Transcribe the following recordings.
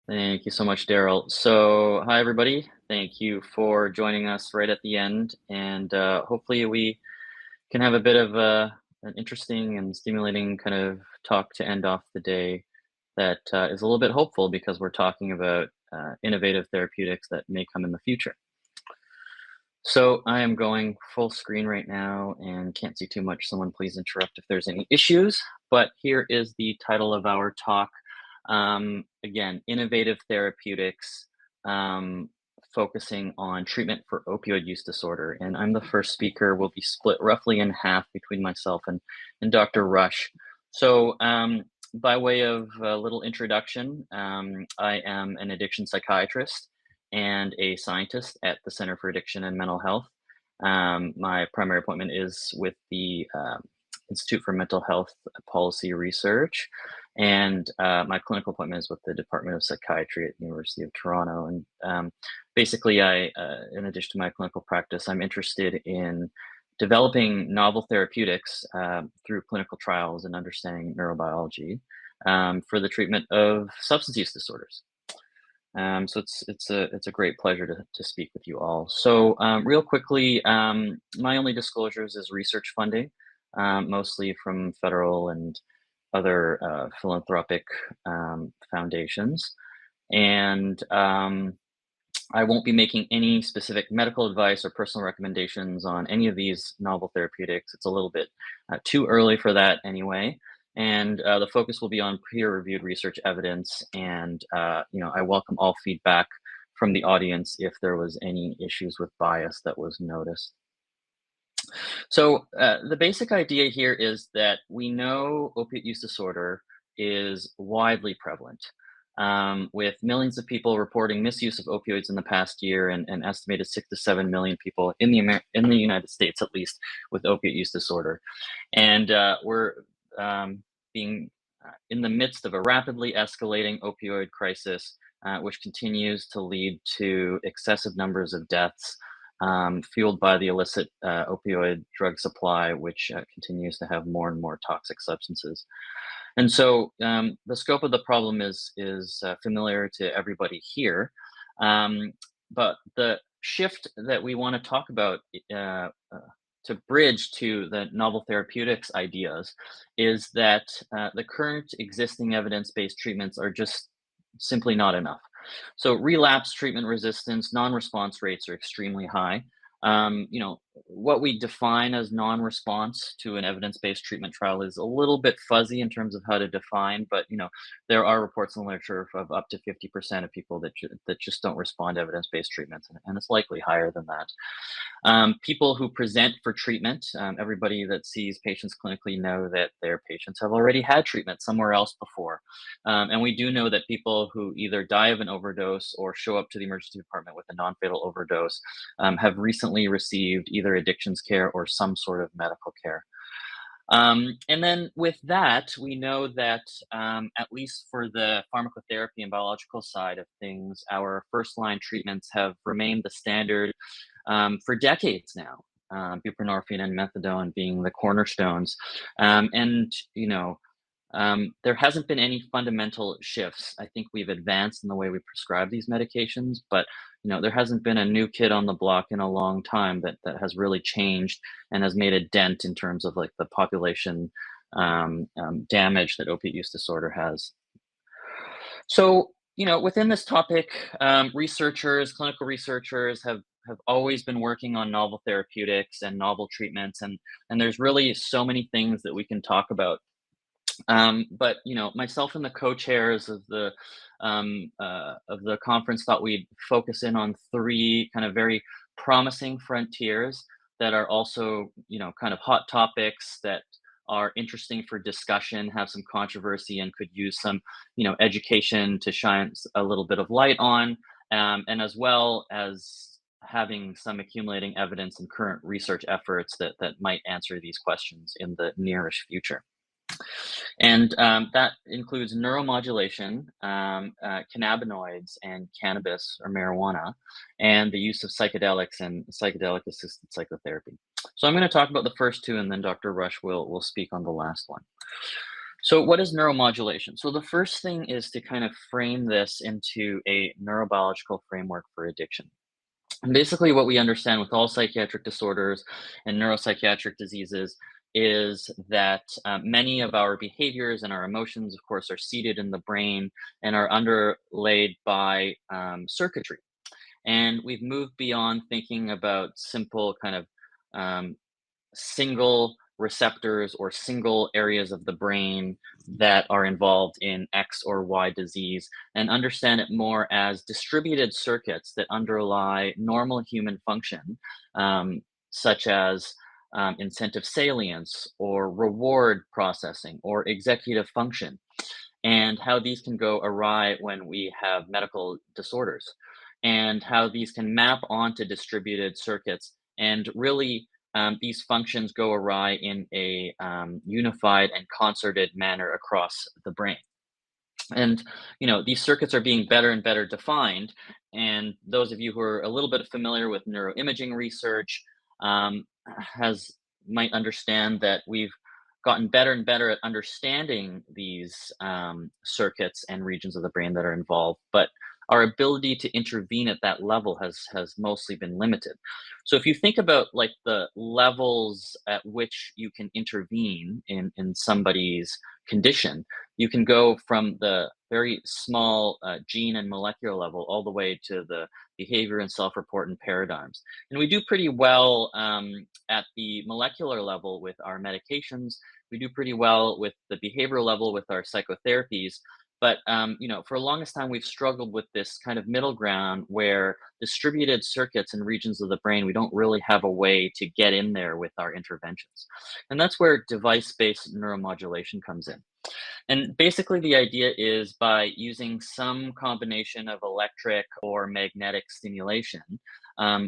Thank you so much, Daryl. So, hi, everybody. Thank you for joining us right at the end. And hopefully, we can have a bit of an interesting and stimulating kind of talk to end off the day that is a little bit hopeful because we're talking about innovative therapeutics that may come in the future. So, I am going full screen right now and can't see too much. Someone please interrupt if there's any issues. But here is the title of our talk. Again, innovative therapeutics, um, focusing on treatment for opioid use disorder. And I'm the first speaker. We'll be split roughly in half between myself and Dr. Rush. So, by way of a little introduction, I am an addiction psychiatrist and a scientist at the Center for Addiction and Mental Health. My primary appointment is with the Institute for Mental Health Policy Research, and my clinical appointment is with the Department of Psychiatry at the University of Toronto. And basically, in addition to my clinical practice, I'm interested in developing novel therapeutics through clinical trials and understanding neurobiology for the treatment of substance use disorders. So it's a great pleasure to speak with you all. So real quickly, my only disclosures is research funding, mostly from federal and other philanthropic foundations, and I won't be making any specific medical advice or personal recommendations on any of these novel therapeutics. It's a little bit too early for that anyway. And the focus will be on peer-reviewed research evidence. And I welcome all feedback from the audience if there was any issues with bias that was noticed. So the basic idea here is that we know opiate use disorder is widely prevalent, with millions of people reporting misuse of opioids in the past year, and an estimated 6 to 7 million people in the United States, at least, with opiate use disorder. And we're being in the midst of a rapidly escalating opioid crisis, which continues to lead to excessive numbers of deaths, fueled by the illicit opioid drug supply, which continues to have more and more toxic substances. And so the scope of the problem is familiar to everybody here, but the shift that we want to talk about uh, uh, to bridge to the novel therapeutics ideas is that the current existing evidence-based treatments are just simply not enough. So relapse treatment resistance, non-response rates are extremely high. What we define as non-response to an evidence-based treatment trial is a little bit fuzzy in terms of how to define, but there are reports in the literature of up to 50% of people that just don't respond to evidence-based treatments, and it's likely higher than that. People who present for treatment, everybody that sees patients clinically know that their patients have already had treatment somewhere else before. And we do know that people who either die of an overdose or show up to the emergency department with a non-fatal overdose have recently received either addictions care or some sort of medical care. And then with that, we know that at least for the pharmacotherapy and biological side of things, our first line treatments have remained the standard for decades now. Buprenorphine and methadone being the cornerstones. There hasn't been any fundamental shifts. I think we've advanced in the way we prescribe these medications, but there hasn't been a new kid on the block in a long time that has really changed and has made a dent in terms of like the population damage that opiate use disorder has. So, within this topic, clinical researchers have always been working on novel therapeutics and novel treatments, and there's really so many things that we can talk about. But myself and the co-chairs of the conference thought we'd focus in on three kind of very promising frontiers that are also kind of hot topics that are interesting for discussion, have some controversy, and could use some education to shine a little bit of light on, and as well as having some accumulating evidence and current research efforts that might answer these questions in the nearish future. And that includes neuromodulation, cannabinoids, and cannabis or marijuana, and the use of psychedelics and psychedelic-assisted psychotherapy. So I'm going to talk about the first two, and then Dr. Rush will speak on the last one. So, what is neuromodulation? So, the first thing is to kind of frame this into a neurobiological framework for addiction. And basically, what we understand with all psychiatric disorders and neuropsychiatric diseases is that many of our behaviors and our emotions, of course, are seated in the brain and are underlaid by circuitry. And we've moved beyond thinking about simple kind of um, single receptors or single areas of the brain that are involved in X or Y disease and understand it more as distributed circuits that underlie normal human function, such as incentive salience or reward processing or executive function, and how these can go awry when we have medical disorders, and how these can map onto distributed circuits. And really, these functions go awry in a unified and concerted manner across the brain. And these circuits are being better and better defined. And those of you who are a little bit familiar with neuroimaging research has might understand that we've gotten better and better at understanding these circuits and regions of the brain that are involved, but our ability to intervene at that level has mostly been limited. So if you think about like the levels at which you can intervene in somebody's condition, you can go from the very small gene and molecular level all the way to the behavior and self-report and paradigms. And we do pretty well at the molecular level with our medications. We do pretty well with the behavioral level with our psychotherapies. But for the longest time, we've struggled with this kind of middle ground where distributed circuits and regions of the brain, we don't really have a way to get in there with our interventions. And that's where device-based neuromodulation comes in. And basically, the idea is by using some combination of electric or magnetic stimulation,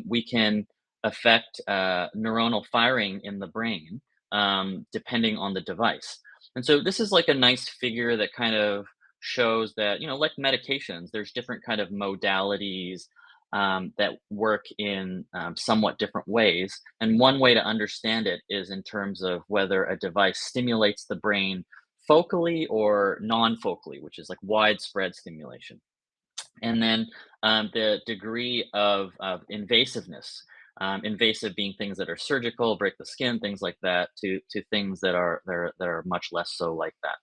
we can affect neuronal firing in the brain depending on the device. And so, this is like a nice figure that kind of shows that, like medications, there's different kind of modalities that work in somewhat different ways. And one way to understand it is in terms of whether a device stimulates the brain focally or non-focally, which is like widespread stimulation. And then the degree of invasiveness, invasive being things that are surgical, break the skin, things like that, to things that are much less so like that.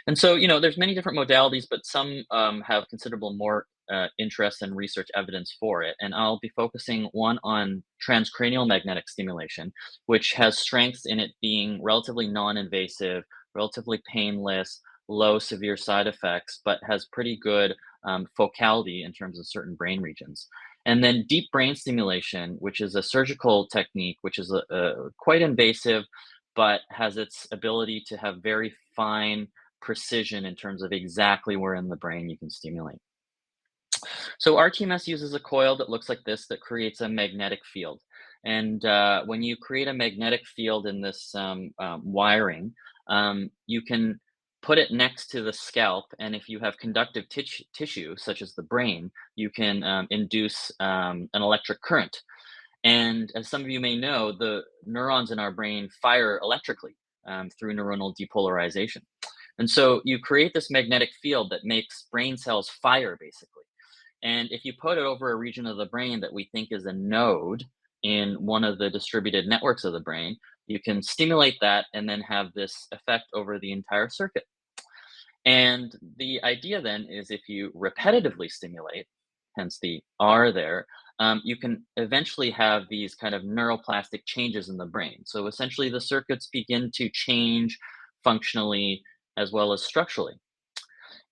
And so, there's many different modalities, but some have considerable more interest and research evidence for it. And I'll be focusing one on transcranial magnetic stimulation, which has strengths in it being relatively non-invasive, relatively painless, low severe side effects, but has pretty good focality in terms of certain brain regions. And then deep brain stimulation, which is a surgical technique, which is quite invasive, but has its ability to have very fine precision in terms of exactly where in the brain you can stimulate. So RTMS uses a coil that looks like this that creates a magnetic field. And when you create a magnetic field in this wiring, you can put it next to the scalp. And if you have conductive tissue, such as the brain, you can induce an electric current. And as some of you may know, the neurons in our brain fire electrically through neuronal depolarization. And so you create this magnetic field that makes brain cells fire, basically. And if you put it over a region of the brain that we think is a node in one of the distributed networks of the brain, you can stimulate that and then have this effect over the entire circuit. And the idea then is if you repetitively stimulate, hence the R there, you can eventually have these kind of neuroplastic changes in the brain. So essentially, the circuits begin to change functionally as well as structurally.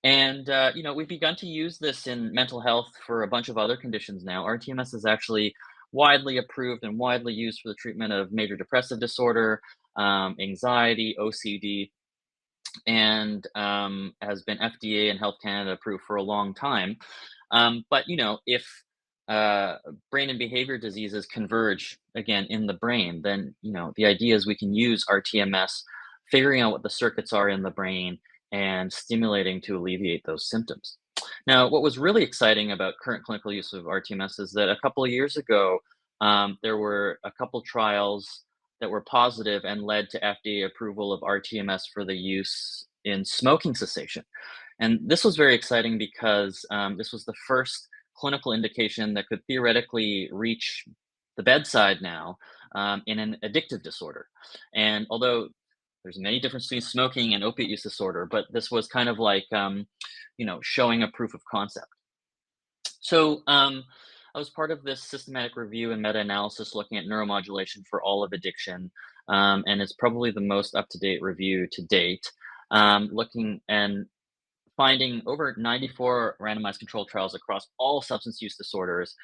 And we've begun to use this in mental health for a bunch of other conditions now. RTMS is actually widely approved and widely used for the treatment of major depressive disorder, anxiety, OCD, and has been FDA and Health Canada approved for a long time. But if brain and behavior diseases converge again in the brain, then the idea is we can use RTMS, figuring out what the circuits are in the brain and stimulating to alleviate those symptoms. Now, what was really exciting about current clinical use of RTMS is that a couple of years ago, there were a couple trials that were positive and led to FDA approval of RTMS for the use in smoking cessation. And this was very exciting because this was the first clinical indication that could theoretically reach the bedside now in an addictive disorder. And although there's many differences between smoking and opiate use disorder, but this was kind of like, showing a proof of concept. So I was part of this systematic review and meta-analysis looking at neuromodulation for all of addiction, and it's probably the most up-to-date review to date. Looking and finding over 94 randomized controlled trials across all substance use disorders,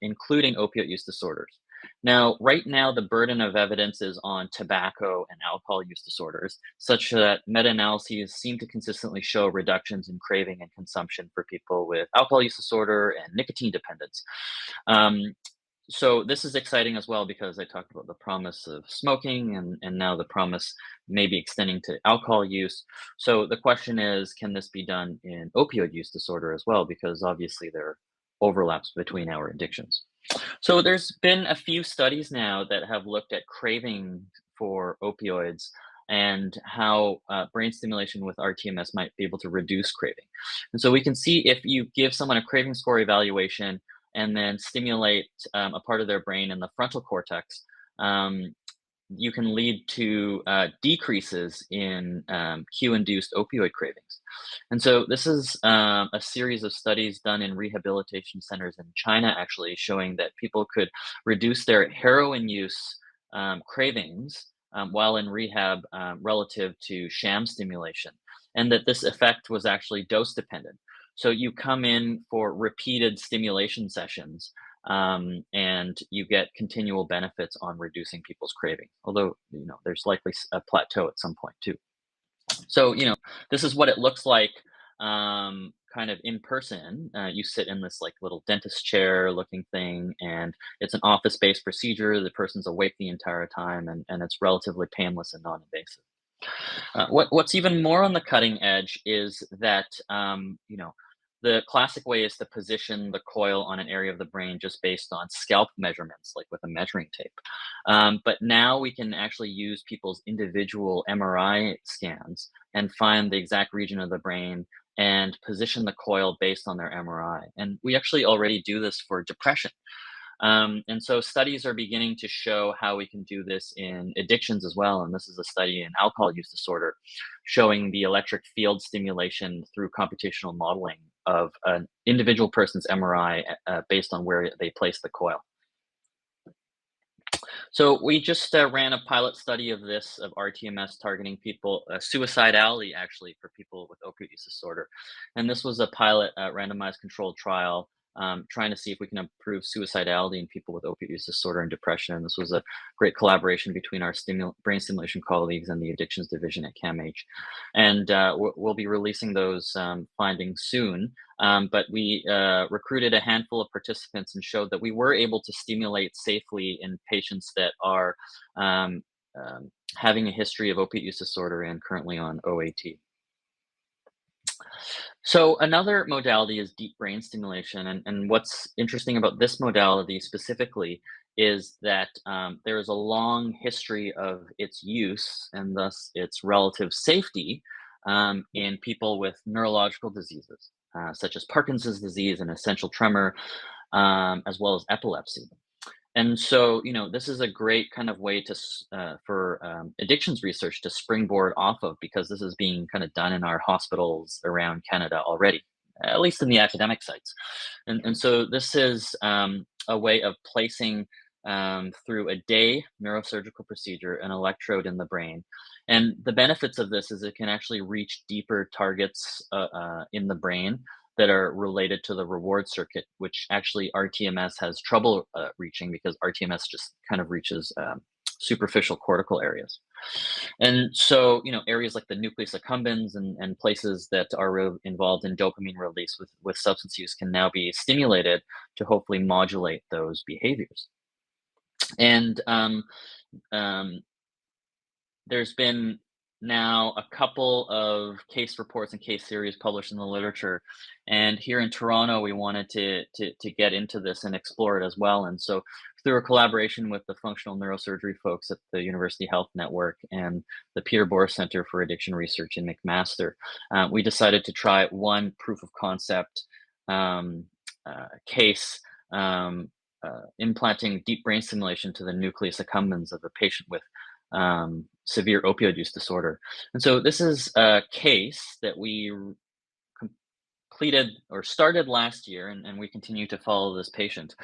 including opioid use disorders. Now, right now, the burden of evidence is on tobacco and alcohol use disorders, such that meta analyses seem to consistently show reductions in craving and consumption for people with alcohol use disorder and nicotine dependence. Um, so this is exciting as well because I talked about the promise of smoking and now the promise maybe extending to alcohol use. So the question is, can this be done in opioid use disorder as well? Because obviously there are overlaps between our addictions. So there's been a few studies now that have looked at craving for opioids and how brain stimulation with RTMS might be able to reduce craving. And so we can see if you give someone a craving score evaluation and then stimulate a part of their brain in the frontal cortex, um, you can lead to decreases in cue-induced opioid cravings. And so this is a series of studies done in rehabilitation centers in China, actually showing that people could reduce their heroin use cravings while in rehab relative to sham stimulation, and that this effect was actually dose dependent. So you come in for repeated stimulation sessions and you get continual benefits on reducing people's craving. Although, there's likely a plateau at some point too. So, this is what it looks like kind of in person. You sit in this like little dentist chair looking thing, and it's an office-based procedure. The person's awake the entire time, and it's relatively painless and non-invasive. What's even more on the cutting edge is that the classic way is to position the coil on an area of the brain just based on scalp measurements, like with a measuring tape. But now we can actually use people's individual MRI scans and find the exact region of the brain and position the coil based on their MRI. And we actually already do this for depression. And so studies are beginning to show how we can do this in addictions as well. And this is a study in alcohol use disorder showing the electric field stimulation through computational modeling of an individual person's MRI based on where they place the coil. So we just ran a pilot study of this, of RTMS targeting people, suicidality actually for people with opioid use disorder. And this was a pilot randomized controlled trial trying to see if we can improve suicidality in people with opioid use disorder and depression. And this was a great collaboration between our brain stimulation colleagues and the addictions division at CAMH. And we'll be releasing those findings soon. But we recruited a handful of participants and showed that we were able to stimulate safely in patients that are having a history of opiate use disorder and currently on OAT. So another modality is deep brain stimulation. And what's interesting about this modality specifically is that there is a long history of its use and thus its relative safety in people with neurological diseases, such as Parkinson's disease and essential tremor, as well as epilepsy. And so, this is a great kind of way for addictions research to springboard off of, because this is being kind of done in our hospitals around Canada already, at least in the academic sites. And so this is a way of placing through a day neurosurgical procedure an electrode in the brain. And the benefits of this is it can actually reach deeper targets in the brain that are related to the reward circuit, which actually RTMS has trouble reaching because RTMS just kind of reaches superficial cortical areas. And so, areas like the nucleus accumbens and places that are involved in dopamine release with substance use can now be stimulated to hopefully modulate those behaviors. And there's been now a couple of case reports and case series published in the literature, and here in Toronto we wanted to get into this and explore it as well. And so through a collaboration with the functional neurosurgery folks at the University Health Network and the Peter Bohr Center for Addiction Research in McMaster, we decided to try one proof of concept um, case, implanting deep brain stimulation to the nucleus accumbens of a patient with severe opioid use disorder. And so this is a case that we completed or started last year, and we continue to follow this patient,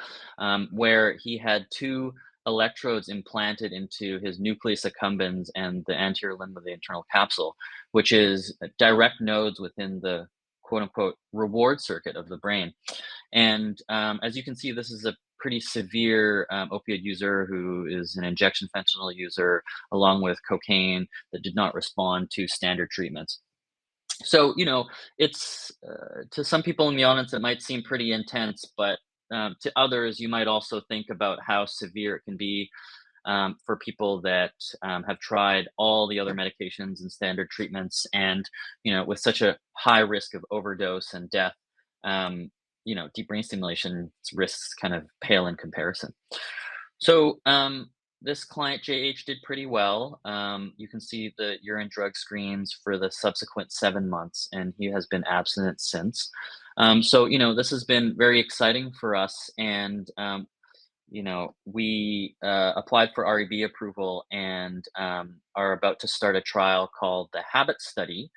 where he had two electrodes implanted into his nucleus accumbens and the anterior limb of the internal capsule, which is direct nodes within the quote unquote reward circuit of the brain. And as you can see, this is a pretty severe opioid user who is an injection fentanyl user, along with cocaine, that did not respond to standard treatments. So, it's to some people in the audience, it might seem pretty intense, but to others, you might also think about how severe it can be for people that have tried all the other medications and standard treatments, and with such a high risk of overdose and death. Deep brain stimulation risks kind of pale in comparison. So this client JH did pretty well. You can see the urine drug screens for the subsequent 7 months, and he has been abstinent since. So this has been very exciting for us, and we applied for REB approval and are about to start a trial called the Habit Study,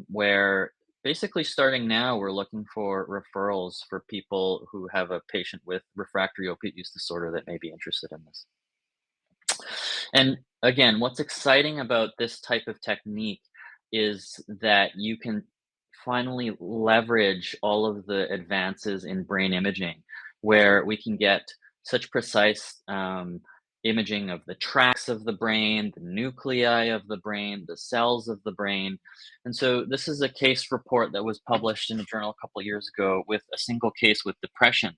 where basically starting now, we're looking for referrals for people who have a patient with refractory opiate use disorder that may be interested in this. And again, what's exciting about this type of technique is that you can finally leverage all of the advances in brain imaging, where we can get such precise imaging of the tracts of the brain, the nuclei of the brain, the cells of the brain. And so this is a case report that was published in a journal a couple years ago with a single case with depression.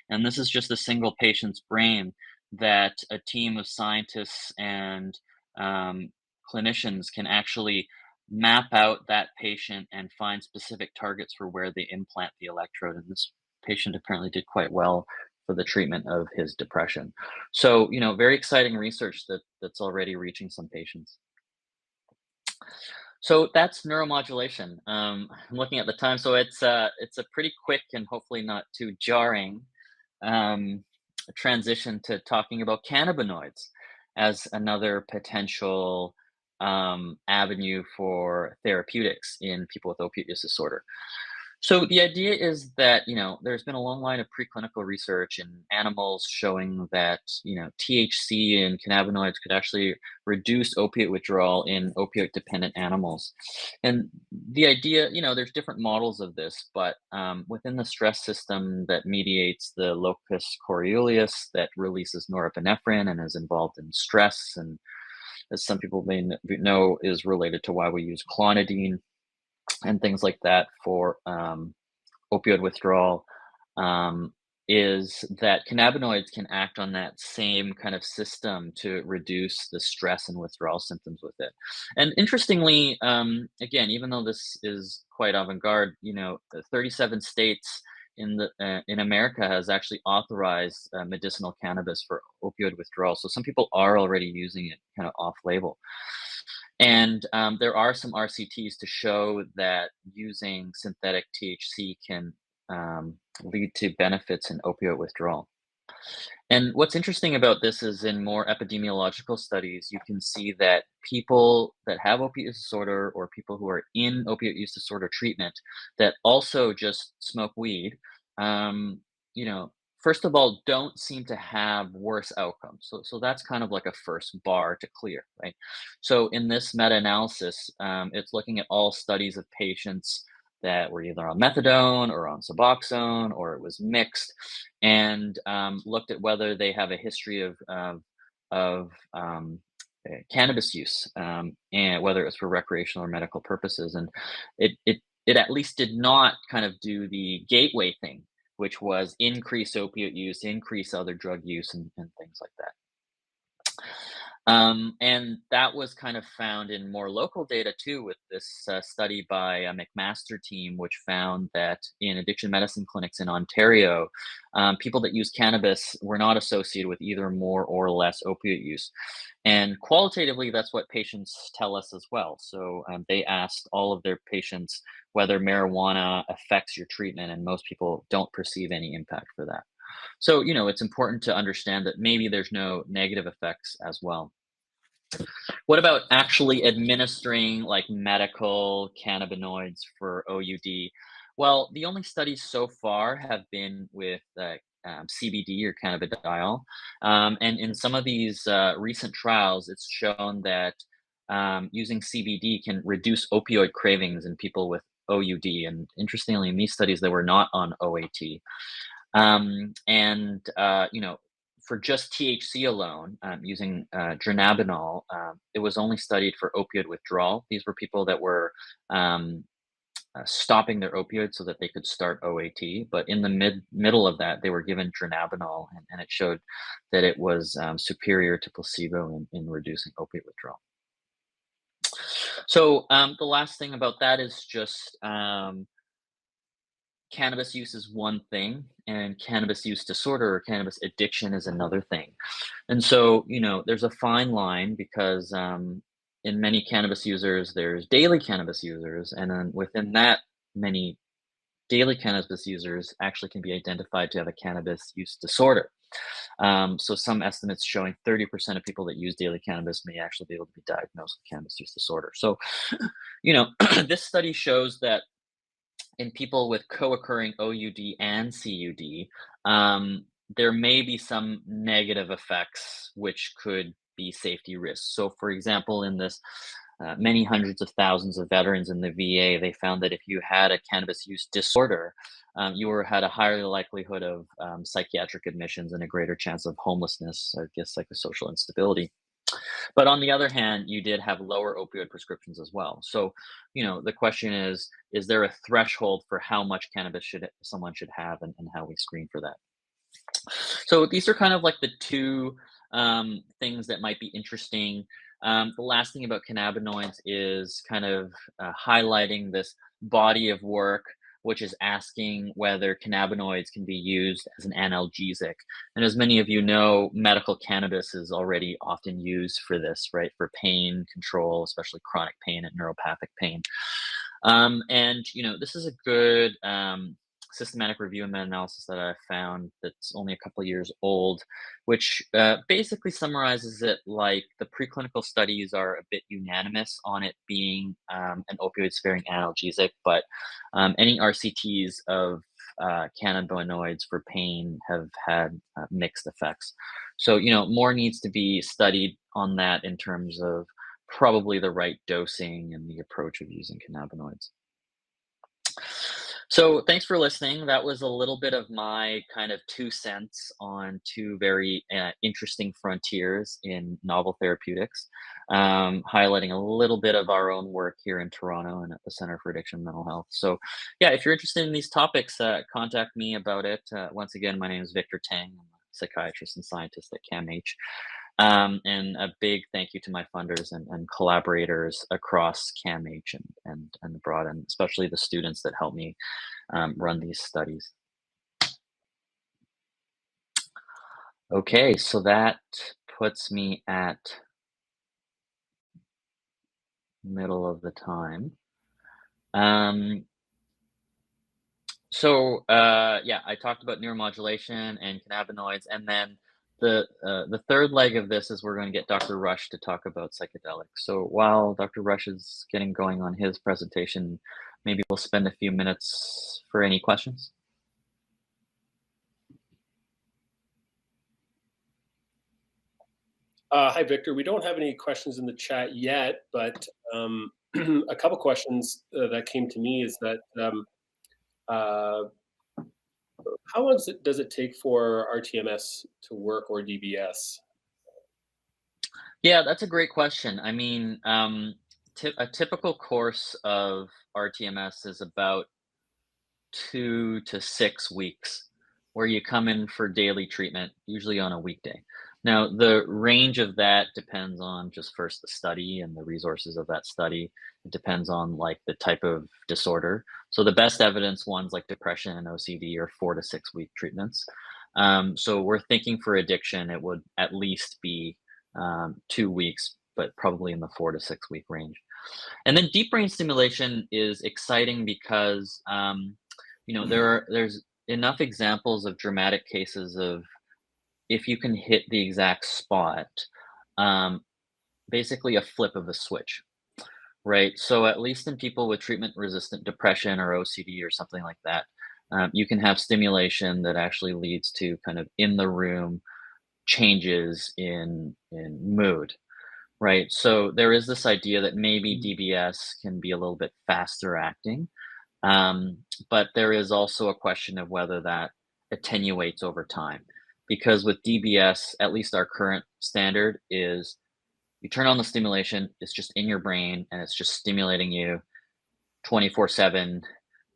And this is just a single patient's brain that a team of scientists and um, clinicians can actually map out that patient and find specific targets for where they implant the electrode. And this patient apparently did quite well for the treatment of his depression. So, very exciting research that's already reaching some patients. So that's neuromodulation. I'm looking at the time, so it's a pretty quick and hopefully not too jarring um, transition to talking about cannabinoids as another potential avenue for therapeutics in people with opiate use disorder. So the idea is that, there's been a long line of preclinical research in animals showing that, THC and cannabinoids could actually reduce opiate withdrawal in opioid dependent animals. And the idea, there's different models of this, but within the stress system that mediates the locus coeruleus that releases norepinephrine and is involved in stress, and as some people may know, is related to why we use clonidine and things like that for opioid withdrawal, um, is that cannabinoids can act on that same kind of system to reduce the stress and withdrawal symptoms with it. And interestingly, again, even though this is quite avant-garde, the 37 states in America has actually authorized medicinal cannabis for opioid withdrawal. So some people are already using it kind of off-label. And there are some RCTs to show that using synthetic THC can lead to benefits in opioid withdrawal. And what's interesting about this is in more epidemiological studies, you can see that people that have opiate use disorder or people who are in opiate use disorder treatment that also just smoke weed, um, you know, first of all, don't seem to have worse outcomes. So that's kind of like a first bar to clear, right? So in this meta-analysis, it's looking at all studies of patients that were either on methadone or on Suboxone, or it was mixed, and looked at whether they have a history of cannabis use, and whether it's for recreational or medical purposes. And it at least did not kind of do the gateway thing, which was increase opiate use, increase other drug use, and things like that. And that was kind of found in more local data too, with this study by a McMaster team, which found that in addiction medicine clinics in Ontario, people that use cannabis were not associated with either more or less opiate use. And qualitatively, that's what patients tell us as well. So they asked all of their patients whether marijuana affects your treatment, and most people don't perceive any impact for that. So, it's important to understand that maybe there's no negative effects as well. What about actually administering like medical cannabinoids for OUD? Well, the only studies so far have been with CBD or cannabidiol. And in some of these recent trials, it's shown that using CBD can reduce opioid cravings in people with OUD. And interestingly, in these studies, they were not on OAT. For just THC alone, using dronabinol, it was only studied for opioid withdrawal. These were people that were stopping their opioids so that they could start OAT. But in the middle of that, they were given dronabinol, and it showed that it was superior to placebo in reducing opiate withdrawal. So the last thing about that is just cannabis use is one thing, and cannabis use disorder or cannabis addiction is another thing. And so, there's a fine line because in many cannabis users, there's daily cannabis users, and then within that, many daily cannabis users actually can be identified to have a cannabis use disorder. So some estimates showing 30% of people that use daily cannabis may actually be able to be diagnosed with cannabis use disorder. So, this study shows that in people with co-occurring OUD and CUD, there may be some negative effects which could be safety risks. So, for example, in this many hundreds of thousands of veterans in the VA, they found that if you had a cannabis use disorder, had a higher likelihood of psychiatric admissions and a greater chance of homelessness, I guess, psychosocial instability. But on the other hand, you did have lower opioid prescriptions as well. So, the question is there a threshold for how much cannabis should someone should have, and how we screen for that? So these are kind of like the two things that might be interesting. The last thing about cannabinoids is kind of highlighting this body of work, which is asking whether cannabinoids can be used as an analgesic. And as many of you know, medical cannabis is already often used for this, right? For pain control, especially chronic pain and neuropathic pain. This is a good systematic review and meta-analysis that I found that's only a couple of years old, which basically summarizes it like the preclinical studies are a bit unanimous on it being an opioid-sparing analgesic, but any RCTs of cannabinoids for pain have had mixed effects. So, more needs to be studied on that in terms of probably the right dosing and the approach of using cannabinoids. So thanks for listening. That was a little bit of my kind of 2 cents on two very interesting frontiers in novel therapeutics, highlighting a little bit of our own work here in Toronto and at the Center for Addiction and Mental Health. So yeah, if you're interested in these topics, contact me about it. Once again, my name is Victor Tang. I'm a psychiatrist and scientist at CAMH. And a big thank you to my funders and collaborators across CAMH and abroad, and especially the students that helped me run these studies. Okay, so that puts me at middle of the time. Yeah, I talked about neuromodulation and cannabinoids, and then the third leg of this is we're going to get Dr. Rush to talk about psychedelics. So while Dr. Rush is getting going on his presentation, maybe we'll spend a few minutes for any questions. Hi, Victor. We don't have any questions in the chat yet, but a couple questions that came to me is that how long does it take for RTMS to work, or DBS? Yeah, that's a great question. I mean, a typical course of RTMS is about 2 to 6 weeks, where you come in for daily treatment, usually on a weekday. Now, the range of that depends on just first the study and the resources of that study. It depends on like the type of disorder. So the best evidence ones like depression and OCD are 4 to 6 week treatments. So we're thinking for addiction, it would at least be 2 weeks, but probably in the 4 to 6 week range. And then deep brain stimulation is exciting because there's enough examples of dramatic cases of if you can hit the exact spot, um, basically a flip of a switch, right? So at least in people with treatment-resistant depression or OCD or something like that, you can have stimulation that actually leads to kind of in the room changes in mood, right? So there is this idea that maybe Mhm. DBS can be a little bit faster acting, um, but there is also a question of whether that attenuates over time. Because with DBS, at least our current standard is you turn on the stimulation, it's just in your brain and it's just stimulating you 24/7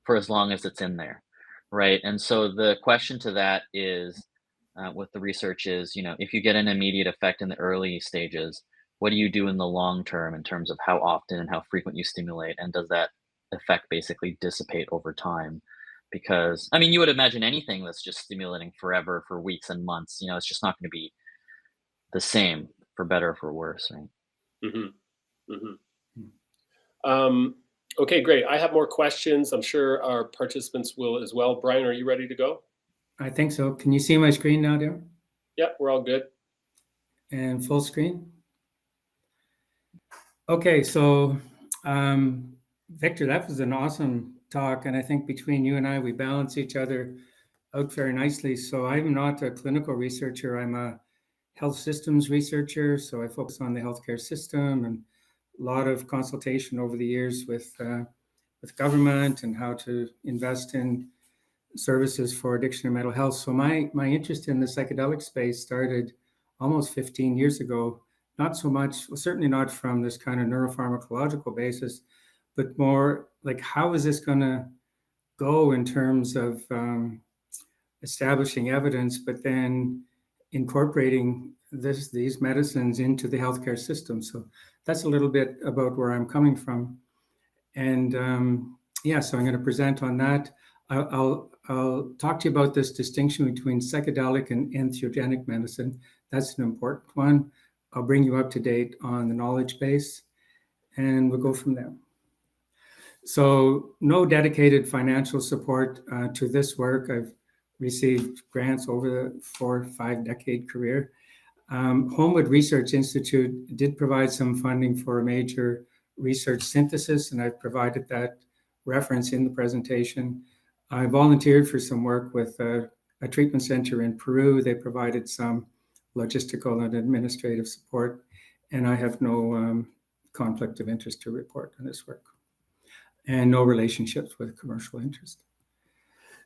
for as long as it's in there, right? And so the question to that is, with the research is, if you get an immediate effect in the early stages, what do you do in the long term in terms of how often and how frequent you stimulate, and does that effect basically dissipate over time? Because I mean, you would imagine anything that's just stimulating forever for weeks and months, it's just not going to be the same for better or for worse, right? Mhm. Mhm. Um, okay, great. I have more questions. I'm sure our participants will as well. Brian, are you ready to go? I think so. Can you see my screen now, dear? Yep, we're all good. And full screen? Okay, so Victor, that was an awesome talk. And I think between you and I, we balance each other out very nicely. So I'm not a clinical researcher, I'm a health systems researcher. So I focus on the healthcare system and a lot of consultation over the years with government and how to invest in services for addiction and mental health. So my interest in the psychedelic space started almost 15 years ago. Not so much, well, certainly not from this kind of neuropharmacological basis, but more like how is this going to go in terms of establishing evidence, but then incorporating these medicines into the healthcare system. So that's a little bit about where I'm coming from. And yeah, so I'm going to present on that. I'll talk to you about this distinction between psychedelic and entheogenic medicine. That's an important one. I'll bring you up to date on the knowledge base, and we'll go from there. So, no dedicated financial support to this work. I've received grants over the 4 or 5 decade career. Homewood Research Institute did provide some funding for a major research synthesis, and I've provided that reference in the presentation. I volunteered for some work with a treatment center in Peru. They provided some logistical and administrative support, and I have no conflict of interest to report on this work, and no relationships with commercial interest.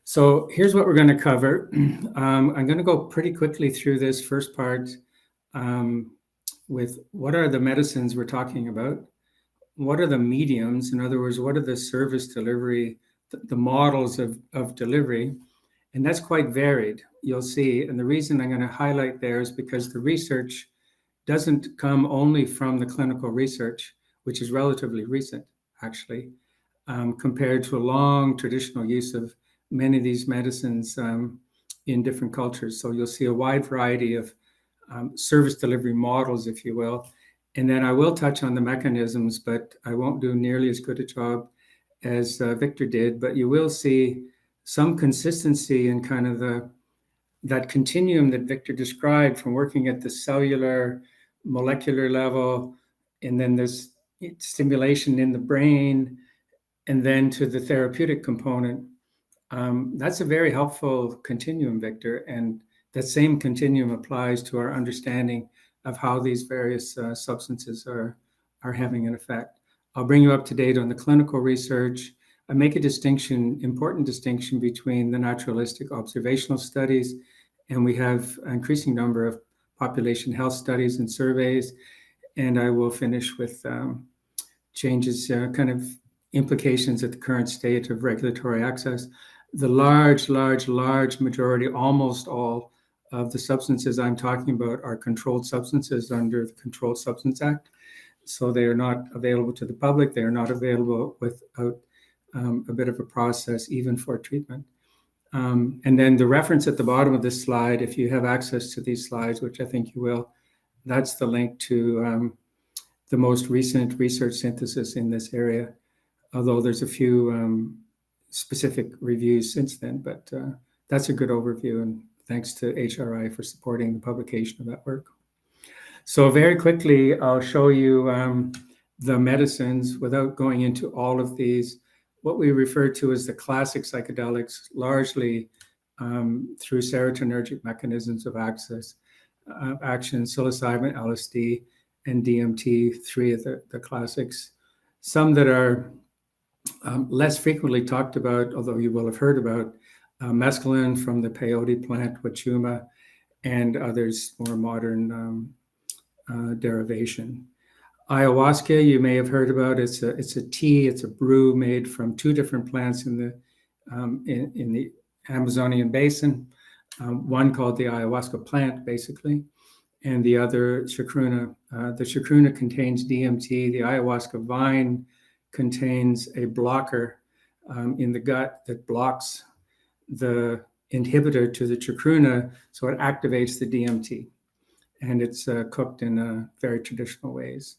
So here's what we're going to cover. I'm going to go pretty quickly through this first part with what are the medicines we're talking about? What are the mediums? In other words, what are the service delivery, the models of delivery? And that's quite varied, you'll see. And the reason I'm going to highlight there is because the research doesn't come only from the clinical research, which is relatively recent, actually, compared to a long traditional use of many of these medicines in different cultures. So you'll see a wide variety of service delivery models, if you will. And then I will touch on the mechanisms, but I won't do nearly as good a job as Victor did. But you will see some consistency in kind of that continuum that Victor described, from working at the cellular, molecular level, and then there's stimulation in the brain, and then to the therapeutic component. That's a very helpful continuum, Victor. And that same continuum applies to our understanding of how these various substances are having an effect. I'll bring you up to date on the clinical research. I make a distinction, important distinction, between the naturalistic observational studies, and we have an increasing number of population health studies and surveys. And I will finish with changes, kind of implications at the current state of regulatory access. The large majority, almost all of the substances I'm talking about are controlled substances under the Controlled Substance Act. So they are not available to the public. They are not available without a bit of a process, even for treatment. And then the reference at the bottom of this slide, if you have access to these slides, which I think you will, that's the link to the most recent research synthesis in this area, although there's a few specific reviews since then, but that's a good overview, and thanks to HRI for supporting the publication of that work. So very quickly, I'll show you the medicines without going into all of these, what we refer to as the classic psychedelics, largely through serotonergic mechanisms of action, psilocybin, LSD, and DMT, three of the classics. Some that are less frequently talked about, although you will have heard about, mescaline from the peyote plant, wachuma, and others more modern derivation. Ayahuasca, you may have heard about. It's a tea. It's a brew made from two different plants in the Amazonian basin. One called the ayahuasca plant, basically, and the other chacruna. The chacruna contains DMT. The ayahuasca vine contains a blocker in the gut that blocks the inhibitor to the chacruna, so it activates the DMT, and it's cooked in very traditional ways.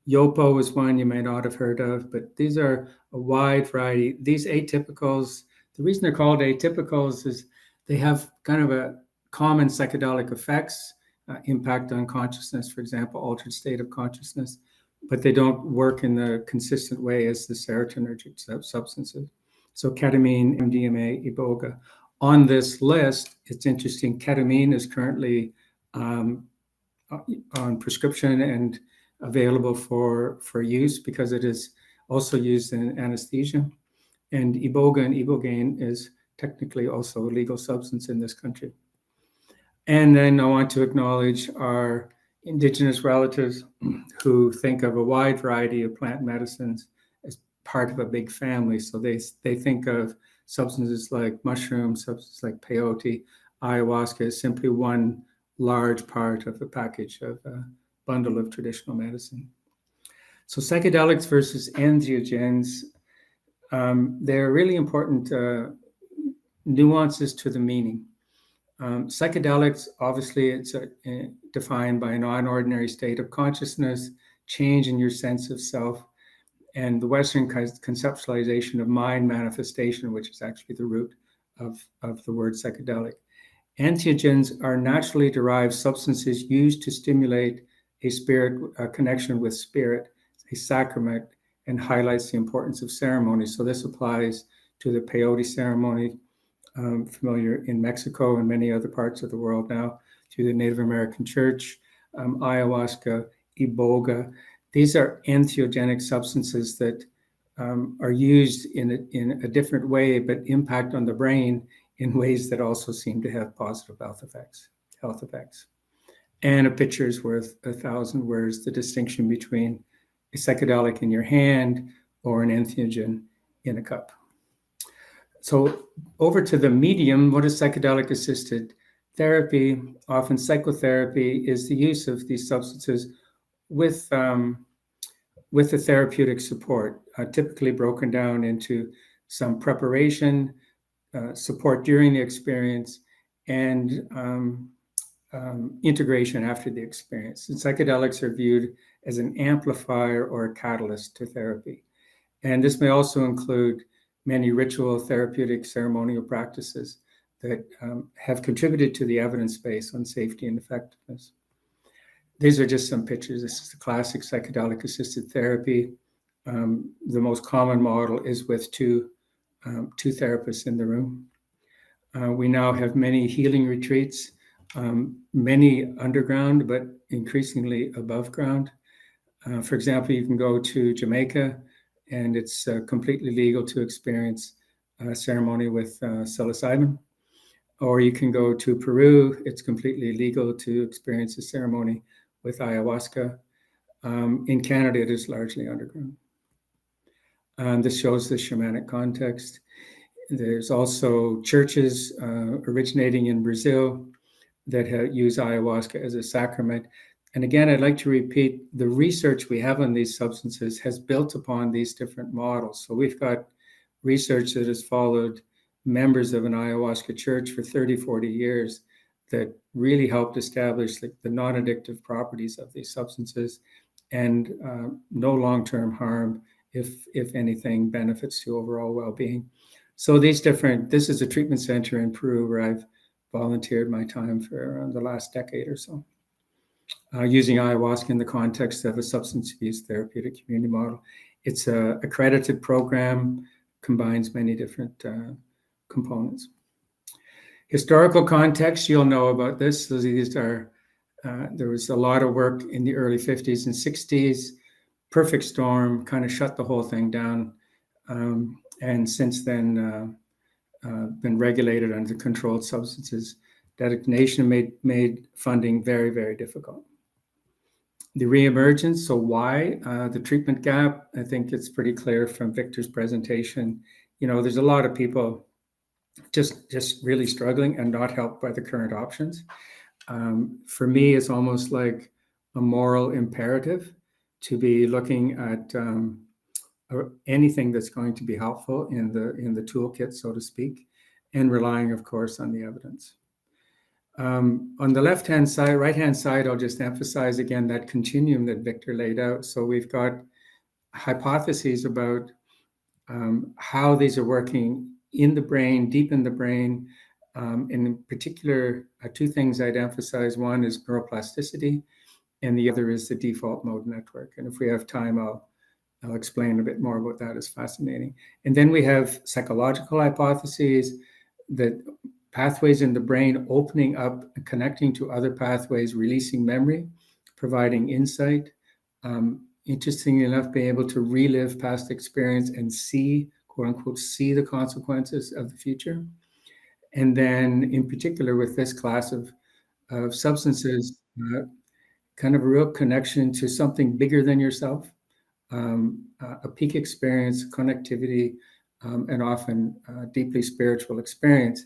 Yopo is one you may not have heard of, but these are a wide variety. These atypicals, the reason they're called atypicals is they have kind of a common psychedelic effects, impact on consciousness, for example, altered state of consciousness, but they don't work in the consistent way as the serotonergic substances. So ketamine, MDMA, iboga. On this list, it's interesting, ketamine is currently on prescription and available for use because it is also used in anesthesia. And iboga and ibogaine is technically also a legal substance in this country. And then I want to acknowledge our Indigenous relatives who think of a wide variety of plant medicines as part of a big family. So they think of substances like mushrooms, substances like peyote, ayahuasca as simply one large part of the package of a bundle of traditional medicine. So psychedelics versus entheogens, there are really important nuances to the meaning. Psychedelics, obviously, it's defined by a non-ordinary state of consciousness, change in your sense of self, and the Western conceptualization of mind manifestation, which is actually the root of the word psychedelic. Entheogens are naturally derived substances used to stimulate a connection with spirit, a sacrament, and highlights the importance of ceremony. So this applies to the peyote ceremony, familiar in Mexico and many other parts of the world now, to the Native American church, ayahuasca, iboga. These are entheogenic substances that are used in a different way, but impact on the brain in ways that also seem to have positive health effects. And a picture is worth 1,000 words, the distinction between a psychedelic in your hand or an entheogen in a cup. So over to the medium, what is psychedelic-assisted therapy? Often psychotherapy is the use of these substances with the therapeutic support, typically broken down into some preparation, support during the experience, and integration after the experience. And psychedelics are viewed as an amplifier or a catalyst to therapy. And this may also include many ritual, therapeutic, ceremonial practices that have contributed to the evidence base on safety and effectiveness. These are just some pictures. This is the classic psychedelic-assisted therapy. The most common model is with two therapists in the room. We now have many healing retreats, many underground, but increasingly above ground. For example, you can go to Jamaica, and it's completely legal to experience a ceremony with psilocybin. Or you can go to Peru, it's completely legal to experience a ceremony with ayahuasca. In Canada, it is largely underground. This shows the shamanic context. There's also churches originating in Brazil that use ayahuasca as a sacrament. And again, I'd like to repeat, the research we have on these substances has built upon these different models. So we've got research that has followed members of an ayahuasca church for 30, 40 years that really helped establish the non-addictive properties of these substances, and no long-term harm, if anything, benefits to overall well-being. So this is a treatment center in Peru where I've volunteered my time for the last decade or so, using ayahuasca in the context of a substance abuse therapeutic community model. It's an accredited program, combines many different components. Historical context, you'll know about this. So these are, there was a lot of work in the early 50s and 60s. Perfect storm kind of shut the whole thing down. And since then, been regulated under controlled substances designation made funding very, very difficult. The reemergence, so why the treatment gap? I think it's pretty clear from Victor's presentation. There's a lot of people just really struggling and not helped by the current options. For me, it's almost like a moral imperative to be looking at anything that's going to be helpful in the toolkit, so to speak, and relying, of course, on the evidence. On the right-hand side, I'll just emphasize again that continuum that Victor laid out. So we've got hypotheses about how these are working in the brain, deep in the brain. And in particular, two things I'd emphasize. One is neuroplasticity, and the other is the default mode network. And if we have time, I'll explain a bit more about that. It's fascinating. And then we have psychological hypotheses that pathways in the brain opening up, connecting to other pathways, releasing memory, providing insight. Interestingly enough, being able to relive past experience and see, quote unquote, see the consequences of the future. And then in particular with this class of substances, kind of a real connection to something bigger than yourself, a peak experience, connectivity, and often deeply spiritual experience.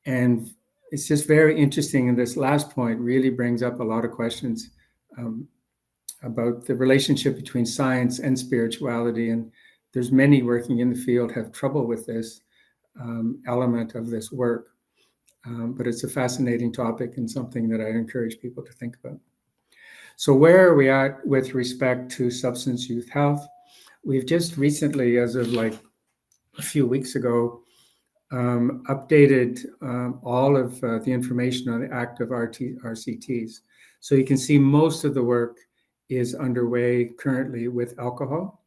And it's just very interesting. And this last point really brings up a lot of questions about the relationship between science and spirituality. And there's many working in the field have trouble with this element of this work. But it's a fascinating topic and something that I encourage people to think about. So where are we at with respect to substance use health? We've just recently, as of like a few weeks ago, updated all of the information on the active RCTs. So you can see most of the work is underway currently with alcohol.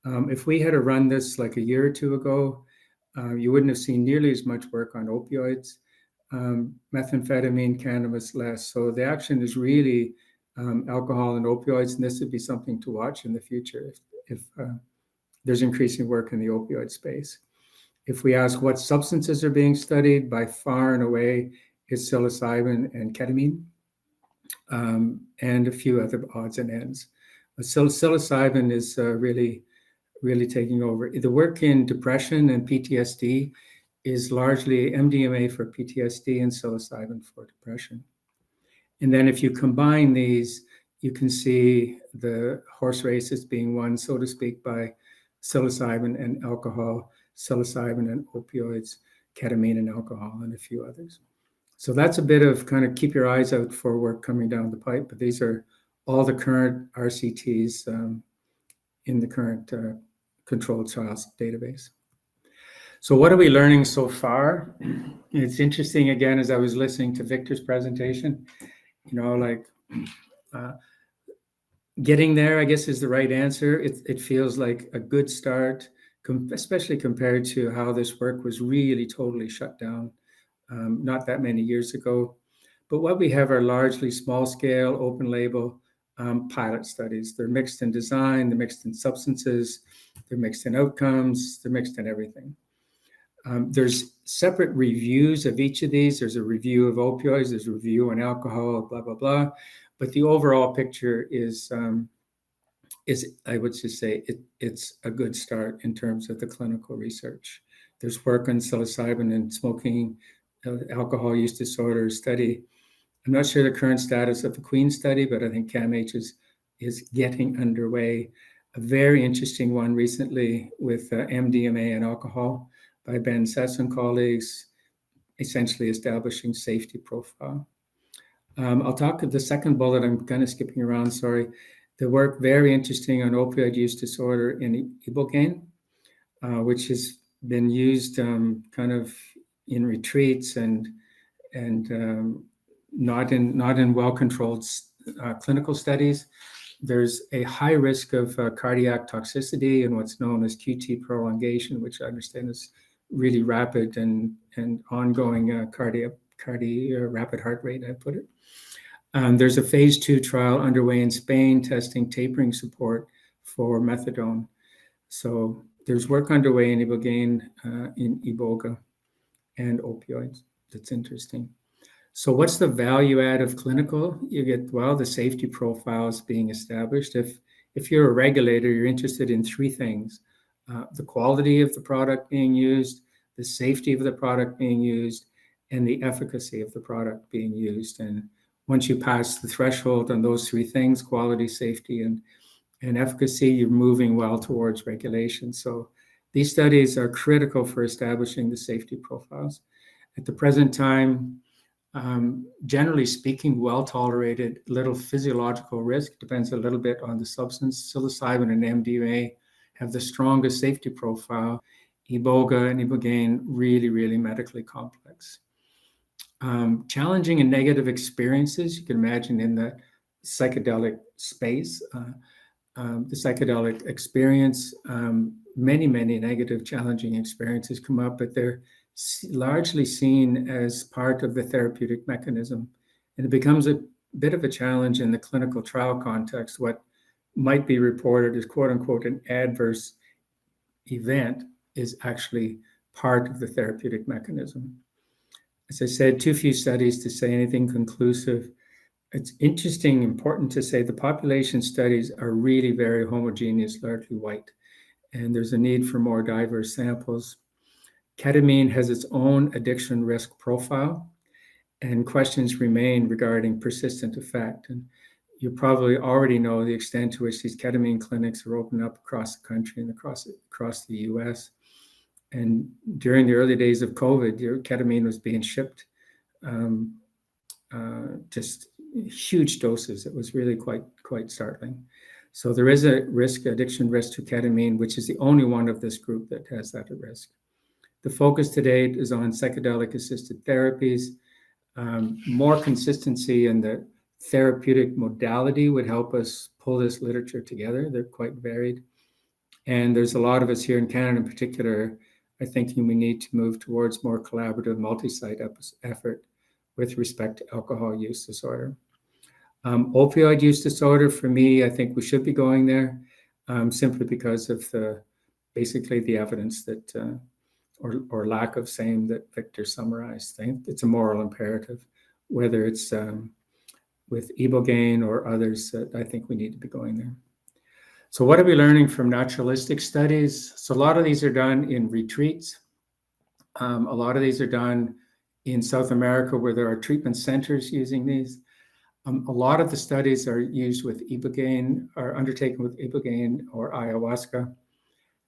If we had to run this like a year or two ago, you wouldn't have seen nearly as much work on opioids, methamphetamine, cannabis less. So the action is really alcohol and opioids, and this would be something to watch in the future if there's increasing work in the opioid space. If we ask what substances are being studied, by far and away, it's psilocybin and ketamine, and a few other odds and ends. But psilocybin is really taking over. The work in depression and PTSD is largely MDMA for PTSD and psilocybin for depression. And then if you combine these, you can see the horse races being won, so to speak, by psilocybin and alcohol, psilocybin and opioids, ketamine and alcohol, and a few others. So that's a bit of kind of keep your eyes out for work coming down the pipe, but these are all the current RCTs in the current controlled trials database. So what are we learning so far? It's interesting, again, as I was listening to Victor's presentation, getting there, I guess, is the right answer. It feels like a good start, especially compared to how this work was really totally shut down not that many years ago. But what we have are largely small scale, open label pilot studies. They're mixed in design, they're mixed in substances, they're mixed in outcomes, they're mixed in everything. There's separate reviews of each of these. There's a review of opioids, there's a review on alcohol, blah, blah, blah. But the overall picture is I would just say, it's a good start in terms of the clinical research. There's work on psilocybin and smoking, alcohol use disorder study. I'm not sure the current status of the Queen study, but I think CAMH is getting underway. A very interesting one recently with MDMA and alcohol by Ben Sess and colleagues, essentially establishing safety profile. I'll talk of the second bullet. I'm kind of skipping around, sorry. The work, very interesting, on opioid use disorder in Ibogaine, which has been used kind of in retreats and not in well-controlled clinical studies. There's a high risk of cardiac toxicity and what's known as QT prolongation, which I understand is really rapid and ongoing rapid heart rate, I put it. There's a phase 2 trial underway in Spain testing tapering support for methadone. So there's work underway in Ibogaine, in Iboga, and opioids. That's interesting. So what's the value add of clinical? You get, well, the safety profile is being established. If you're a regulator, you're interested in three things: the quality of the product being used, the safety of the product being used, and the efficacy of the product being used. And once you pass the threshold on those three things, quality, safety, and efficacy, you're moving well towards regulation. So these studies are critical for establishing the safety profiles. At the present time, generally speaking, well-tolerated, little physiological risk, depends a little bit on the substance. Psilocybin and MDMA have the strongest safety profile. Iboga and Ibogaine, really, really medically complex. Challenging and negative experiences, you can imagine in the psychedelic space, the psychedelic experience, many negative, challenging experiences come up, but they're largely seen as part of the therapeutic mechanism. And it becomes a bit of a challenge in the clinical trial context. What might be reported as quote unquote an adverse event is actually part of the therapeutic mechanism. As I said, too few studies to say anything conclusive. It's interesting, important to say the population studies are really very homogeneous, largely white, and there's a need for more diverse samples. Ketamine has its own addiction risk profile, and questions remain regarding persistent effect. And you probably already know the extent to which these ketamine clinics are opened up across the country and across the US. And during the early days of COVID, your ketamine was being shipped, just huge doses. It was really quite startling. So there is a addiction risk to ketamine, which is the only one of this group that has that at risk. The focus to date is on psychedelic-assisted therapies. More consistency in the therapeutic modality would help us pull this literature together. They're quite varied. And there's a lot of us here in Canada in particular are thinking we need to move towards more collaborative multi-site effort with respect to alcohol use disorder. Opioid use disorder, for me, I think we should be going there simply because of basically the evidence that or lack of same that Victor summarized. I think it's a moral imperative, whether it's with Ibogaine or others, that I think we need to be going there. So what are we learning from naturalistic studies? So a lot of these are done in retreats. A lot of these are done in South America where there are treatment centers using these. A lot of the studies are used with Ibogaine, are undertaken with Ibogaine or ayahuasca.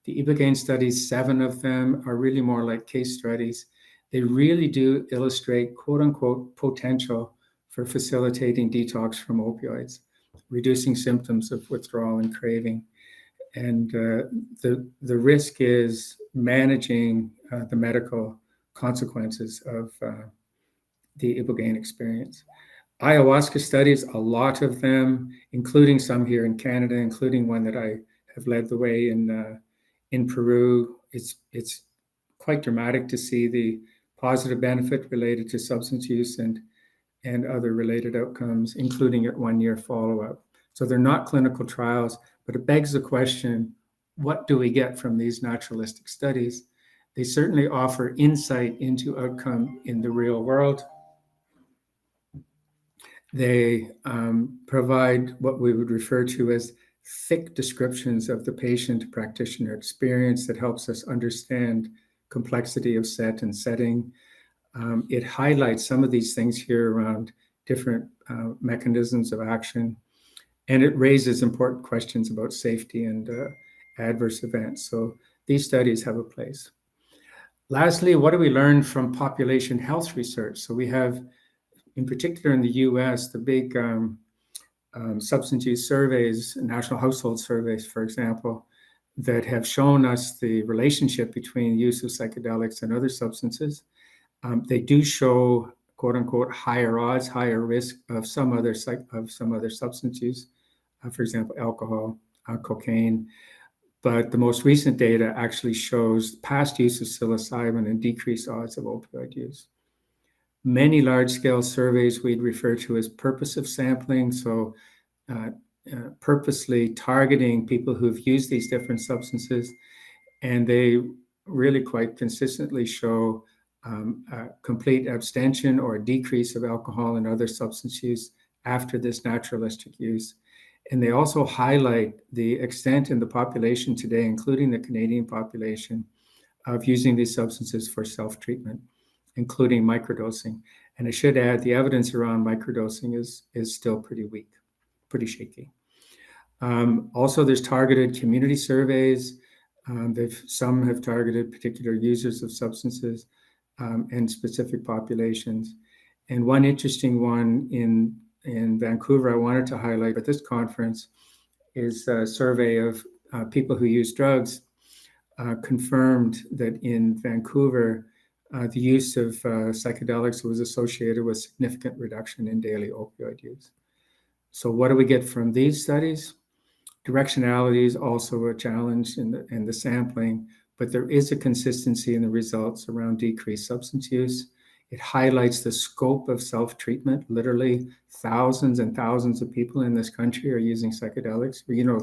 The Ibogaine studies, 7 of them, are really more like case studies. They really do illustrate, quote unquote, potential for facilitating detox from opioids, reducing symptoms of withdrawal and craving. And the risk is managing the medical consequences of the Ibogaine experience. Ayahuasca studies, a lot of them, including some here in Canada, including one that I have led the way in Peru. It's quite dramatic to see the positive benefit related to substance use and other related outcomes, including at 1-year follow-up. So they're not clinical trials, but it begs the question, what do we get from these naturalistic studies? They certainly offer insight into outcome in the real world. They provide what we would refer to as thick descriptions of the patient-practitioner experience that helps us understand complexity of set and setting. It highlights some of these things here around different mechanisms of action. And it raises important questions about safety and adverse events. So these studies have a place. Lastly, what do we learn from population health research? So we have, in particular in the US, the big substance use surveys, national household surveys, for example, that have shown us the relationship between the use of psychedelics and other substances. They do show, quote unquote, higher odds, higher risk of some other substance use, for example, alcohol, cocaine. But the most recent data actually shows past use of psilocybin and decreased odds of opioid use. Many large-scale surveys we'd refer to as purposive sampling, so purposely targeting people who've used these different substances, and they really quite consistently show complete abstention or a decrease of alcohol and other substance use after this naturalistic use. And they also highlight the extent in the population today, including the Canadian population, of using these substances for self-treatment, including microdosing. And I should add, the evidence around microdosing is still pretty weak, pretty shaky. Also, there's targeted community surveys. Some have targeted particular users of substances and specific populations. And one interesting one in Vancouver I wanted to highlight at this conference is a survey of people who use drugs confirmed that in Vancouver, the use of psychedelics was associated with significant reduction in daily opioid use. So what do we get from these studies? Directionality is also a challenge in the sampling, but there is a consistency in the results around decreased substance use. It highlights the scope of self-treatment. Literally thousands and thousands of people in this country are using psychedelics. You know,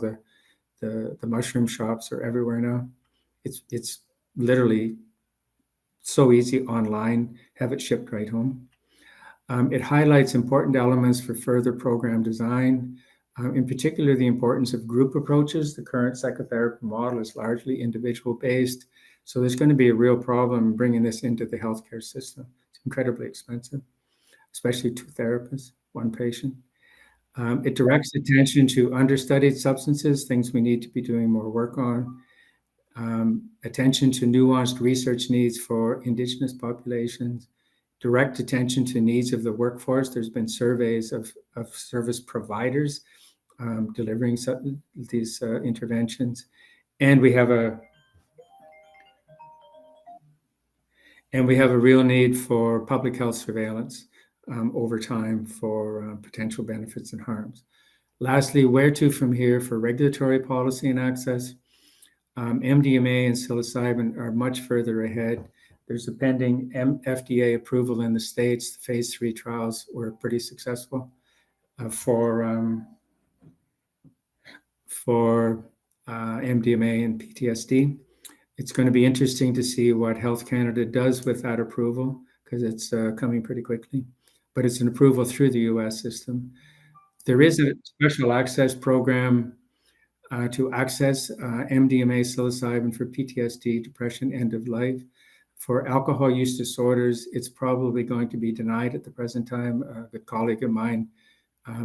the mushroom shops are everywhere now. It's literally so easy online, have it shipped right home. It highlights important elements for further program design, in particular the importance of group approaches. The current psychotherapy model is largely individual-based, so there's going to be a real problem bringing this into the healthcare system. It's incredibly expensive, especially 2 therapists, 1 patient. It directs attention to understudied substances, things we need to be doing more work on. Attention to nuanced research needs for Indigenous populations. Direct attention to needs of the workforce. There's been surveys of service providers delivering these interventions. And we have a real need for public health surveillance over time for potential benefits and harms. Lastly, where to from here for regulatory policy and access? MDMA and psilocybin are much further ahead. There's a pending FDA approval in the States. The phase 3 trials were pretty successful for MDMA and PTSD. It's going to be interesting to see what Health Canada does with that approval because it's coming pretty quickly. But it's an approval through the US system. There is a special access program to access MDMA, psilocybin for PTSD, depression, end of life. For alcohol use disorders, it's probably going to be denied at the present time. A colleague of mine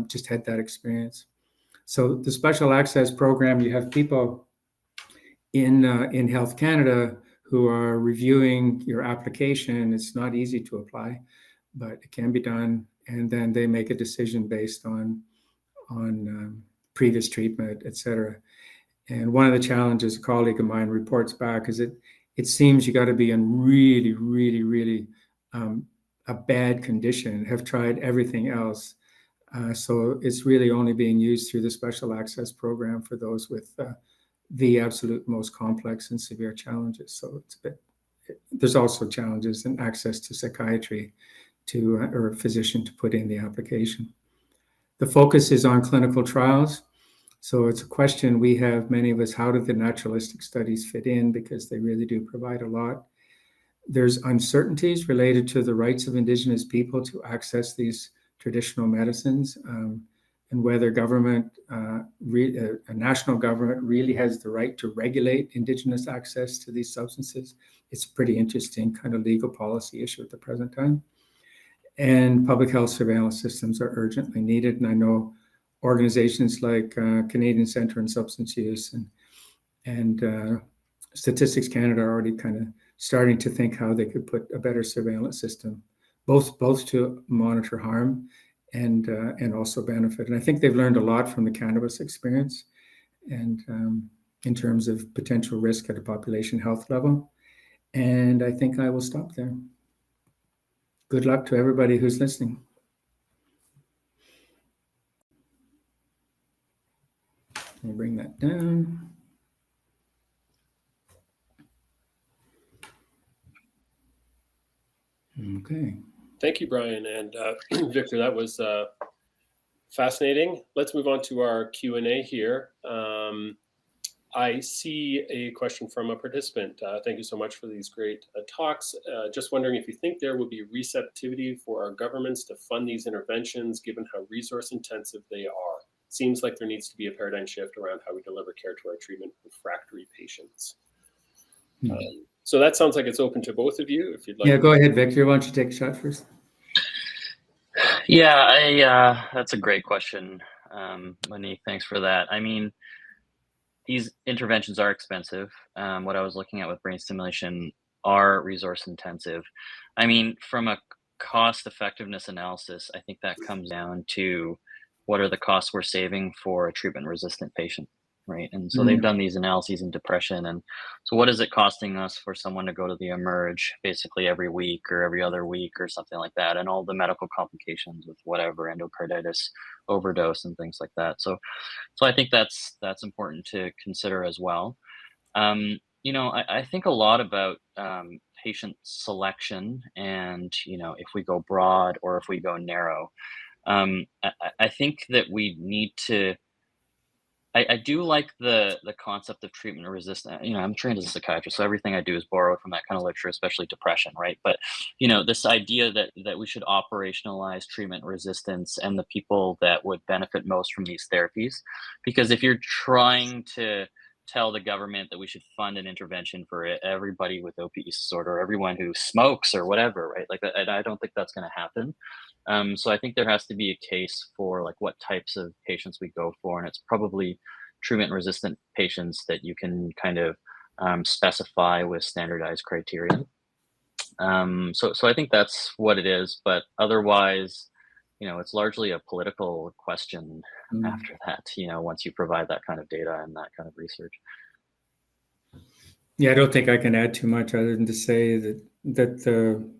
just had that experience. So the special access program, you have people in Health Canada who are reviewing your application. It's not easy to apply, but it can be done. And then they make a decision based on previous treatment, et cetera. And one of the challenges a colleague of mine reports back is it seems you got to be in really, really, really a bad condition, have tried everything else. So it's really only being used through the special access program for those with the absolute most complex and severe challenges. So there's also challenges in access to psychiatry or a physician to put in the application. The focus is on clinical trials. So it's a question we have, many of us, how do the naturalistic studies fit in? Because they really do provide a lot. There's uncertainties related to the rights of Indigenous people to access these traditional medicines and whether a national government really has the right to regulate Indigenous access to these substances. It's a pretty interesting kind of legal policy issue at the present time. And public health surveillance systems are urgently needed. And I know organizations like Canadian Centre on Substance Use and Statistics Canada are already kind of starting to think how they could put a better surveillance system, both to monitor harm and also benefit. And I think they've learned a lot from the cannabis experience, and in terms of potential risk at a population health level. And I think I will stop there. Good luck to everybody who's listening. I'll bring that down. Okay. Thank you, Brian and Victor. That was fascinating. Let's move on to our Q&A here. I see a question from a participant. Thank you so much for these great talks. Just wondering if you think there will be receptivity for our governments to fund these interventions, given how resource intensive they are. Seems like there needs to be a paradigm shift around how we deliver care to our treatment refractory patients. So that sounds like it's open to both of you. If you'd like. Yeah, go ahead, Victor. Why don't you take a shot first? Yeah, that's a great question, Monique. Thanks for that. I mean, these interventions are expensive. What I was looking at with brain stimulation are resource intensive. I mean, from a cost effectiveness analysis, I think that comes down to what are the costs we're saving for a treatment resistant patient, right? And so they've done these analyses in depression. And so what is it costing us for someone to go to the Emerge basically every week or every other week or something like that, and all the medical complications with whatever, endocarditis, overdose, and things like that. So I think that's important to consider as well. You know, I think a lot about patient selection, and you know, if we go broad or if we go narrow. I think that we need to. I do like the concept of treatment resistant. You know, I'm trained as a psychiatrist, so everything I do is borrowed from that kind of literature, especially depression, right? But you know, this idea that we should operationalize treatment resistance and the people that would benefit most from these therapies, because if you're trying to tell the government that we should fund an intervention for everybody with OPE disorder, or everyone who smokes or whatever, right? Like, I don't think that's going to happen. So I think there has to be a case for like what types of patients we go for, and it's probably treatment resistant patients that you can kind of specify with standardized criteria. So I think that's what it is, but otherwise, you know, it's largely a political question after that, you know, once you provide that kind of data and that kind of research. Yeah, I don't think I can add too much other than to say that the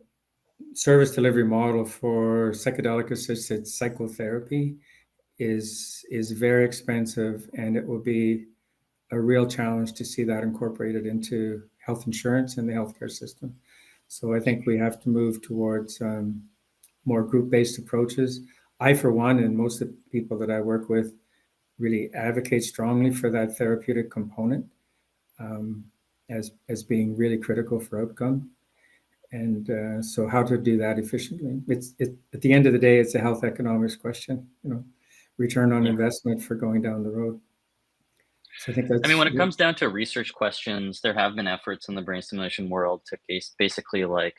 service delivery model for psychedelic assisted psychotherapy is very expensive, and it will be a real challenge to see that incorporated into health insurance and the healthcare system. So I think we have to move towards more group-based approaches. I, for one, and most of the people that I work with, really advocate strongly for that therapeutic component as being really critical for outcome. And so how to do that efficiently? At the end of the day, it's a health economics question, you know, return on investment for going down the road. So I think that's. I mean, when it comes down to research questions, there have been efforts in the brain stimulation world to basically like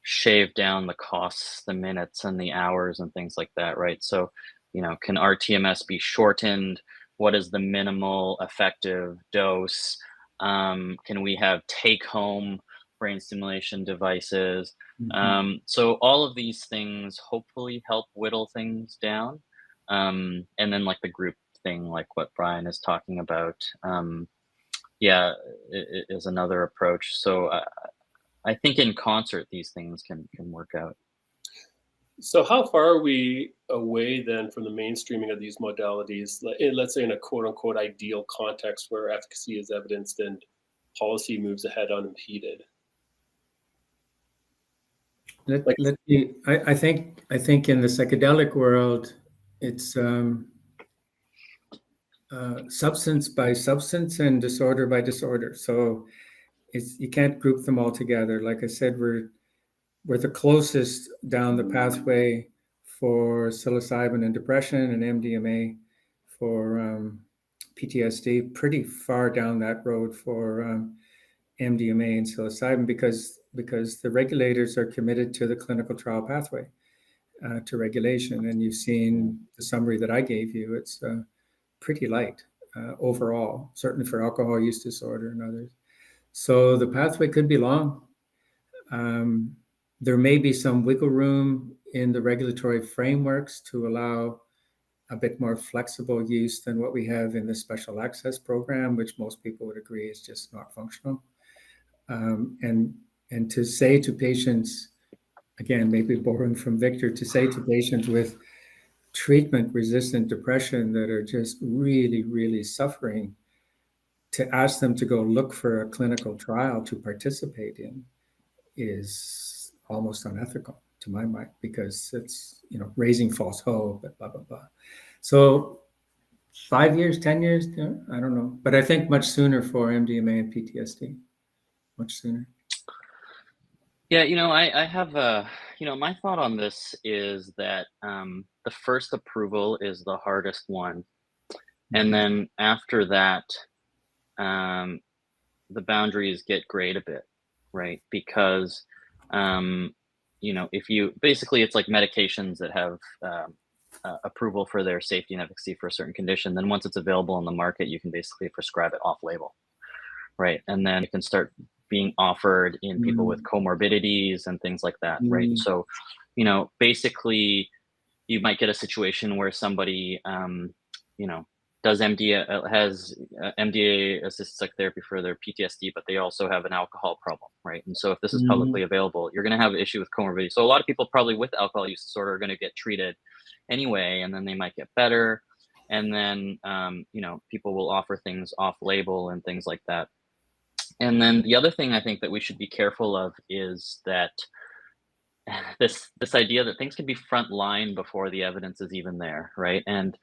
shave down the costs, the minutes and the hours and things like that, right? So, you know, can RTMS be shortened? What is the minimal effective dose? Can we have take-home brain stimulation devices? So all of these things hopefully help whittle things down. And then like the group thing, like what Brian is talking about, is another approach. So I think in concert, these things can work out. So how far are we away then from the mainstreaming of these modalities? Let's say in a quote unquote ideal context where efficacy is evidenced and policy moves ahead unimpeded. I think in the psychedelic world, it's substance by substance and disorder by disorder. So you can't group them all together. Like I said, we're the closest down the pathway for psilocybin and depression, and MDMA for PTSD, pretty far down that road for MDMA and psilocybin because the regulators are committed to the clinical trial pathway. to regulation. And you've seen the summary that I gave you. It's pretty light overall, certainly for alcohol use disorder and others. So the pathway could be long. There may be some wiggle room in the regulatory frameworks to allow a bit more flexible use than what we have in the special access program, which most people would agree is just not functional. And to say to patients, again, maybe borrowing from Victor, to say to patients with treatment-resistant depression that are just really, really suffering, to ask them to go look for a clinical trial to participate in is almost unethical to my mind, because it's, raising false hope, blah, blah, blah. So 5 years, 10 years, I don't know. But I think much sooner for MDMA and PTSD, much sooner. Yeah, I have my thought on this is that the first approval is the hardest one. And then after that, the boundaries get grayed a bit, right? Because, if you basically, it's like medications that have approval for their safety and efficacy for a certain condition. Then once it's available on the market, you can basically prescribe it off label, right? And then it can start being offered in people with comorbidities and things like that, right? So, basically, you might get a situation where somebody, does has MDA assisted psychotherapy for their PTSD, but they also have an alcohol problem, right? And so if this is publicly available, you're going to have an issue with comorbidity. So a lot of people probably with alcohol use disorder are going to get treated anyway, and then they might get better. And then, people will offer things off label and things like that. And then the other thing I think that we should be careful of is that this idea that things can be front line before the evidence is even there, right? And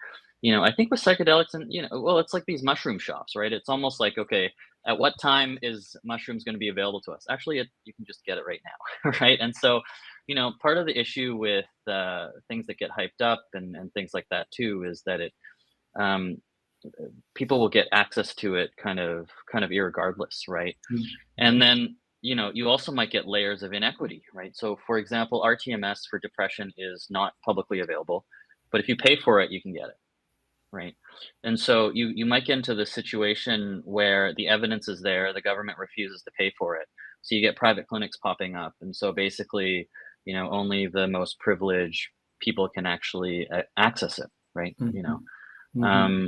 I think with psychedelics and it's like these mushroom shops, right? It's almost like, okay, at what time is mushrooms going to be available to us? Actually, you can just get it right now, right? And so, part of the issue with things that get hyped up and things like that too is that it people will get access to it kind of irregardless, right? And then you also might get layers of inequity, right? So for example, RTMS for depression is not publicly available, but if you pay for it, you can get it, right? And so you might get into the situation where the evidence is there, the government refuses to pay for it, so you get private clinics popping up, and so basically only the most privileged people can actually access it, right?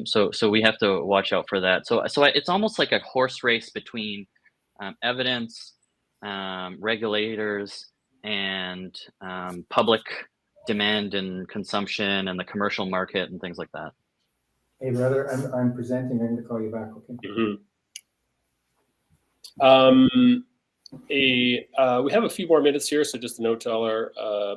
So we have to watch out for that. So it's almost like a horse race between evidence, regulators, and public demand and consumption and the commercial market and things like that. Hey, brother, I'm presenting. I'm going to call you back, okay? We have a few more minutes here, so just a note to all our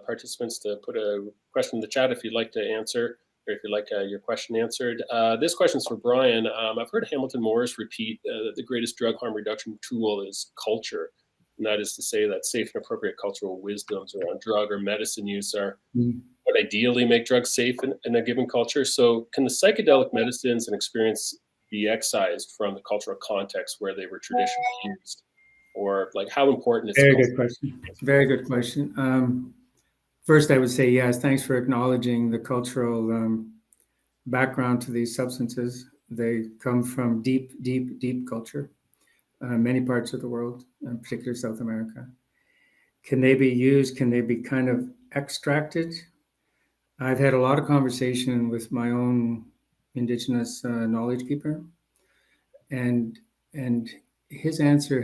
participants to put a question in the chat if you'd like to answer, or if you'd like your question answered. This question's for Brian. I've heard Hamilton Morris repeat that the greatest drug harm reduction tool is culture. And that is to say that safe and appropriate cultural wisdoms around drug or medicine use are what ideally make drugs safe in a given culture. So can the psychedelic medicines and experience be excised from the cultural context where they were traditionally used? Or like how important is Very good question. Very good question. First, I would say yes, thanks for acknowledging the cultural background to these substances. They come from deep, deep, deep culture, many parts of the world, and particularly South America. Can they be used? Can they be kind of extracted? I've had a lot of conversation with my own indigenous knowledge keeper, and his answer